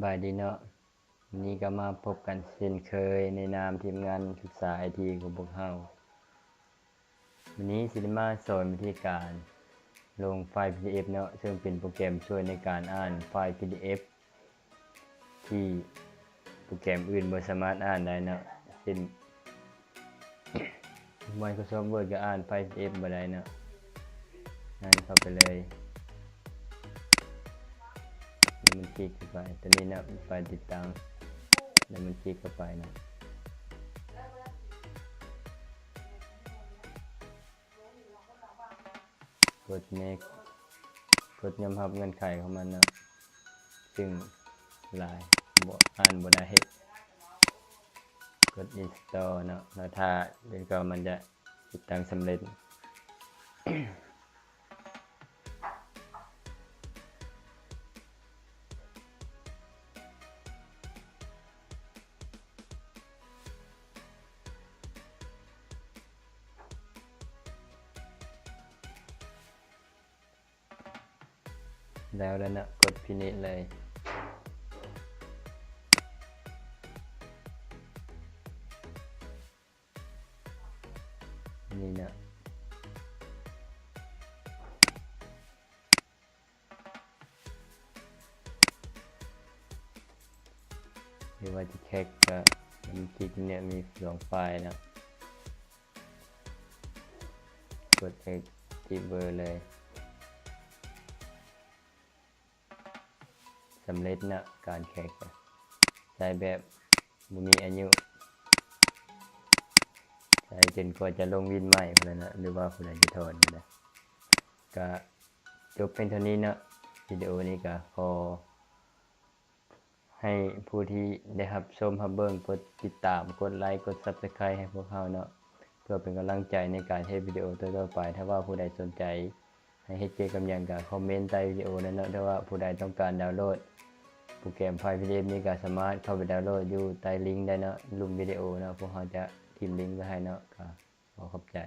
บายดีเนาะวันนี้ก็มาพบกันเช่นเคยในนามทีมงานศึกษาไอทีของพวกเราวันนี้สิมาสอนวิธีการลงไฟล์ PDF เนาะซึ่งเป็นโปรแกรมช่วยในการอ่านไฟล์ PDF ที่โปรแกรมอื่นบ่สามารถอ่านได้เนาะเช่น Microsoft Word ก็อ่านไฟล์ PDF บ่ได้เนาะงั้นเข้าไปเลยแล้วมันคลิกเข้าไปตัวนี้นะไฟล์ติดตั้งแล้วมันคลิกเข้าไปนะกด next กดยอมรับเงื่อนไขของมันนะซึ่งลายอ่านบ่ได้กด install เนาะแล้วถ้าเดี๋ยวก็มันจะติดตั้งสำเร็จ แล้วนะกดพินิจเลยนี่นะหรือว่าจะแคกก็มันคลิกเนี่ยมี2ไฟล์นะกด Activate เลยสำเร็จนะการแคกใช้แบบบ่มีอายุใช้จนกว่าจะลงวินใหม่พุ่นนะหรือว่าผู้ใดจะถอนนะก็จบเป็นเท่านี้นะวิดีโอนี้ก็ขอให้ผู้ที่ได้รับชมรับเบิ่งกดติดตามกดไลค์กด Subscribe ให้พวกเราเนาะเพื่อเป็นกำลังใจในการเฮ็ดวิดีโอต่อๆไปถ้าว่าผู้ใดสนใจให้เฮ็ดเกี่ยวกับหยังก็คอมเมนต์ใต้วิดีโอนั้นเนาะถ้าว่าผู้ใดต้องการดาวน์โหลดโปรแกรมไฟล์ PDF นี้ก็สามารถเข้าไปดาวน์โหลดอยู่ใต้ลิงก์ได้เนาะรูปวิดีโอเนาะพวกเราจะทิมลิงก์ไว้ให้เนาะก็ขอขอบใจ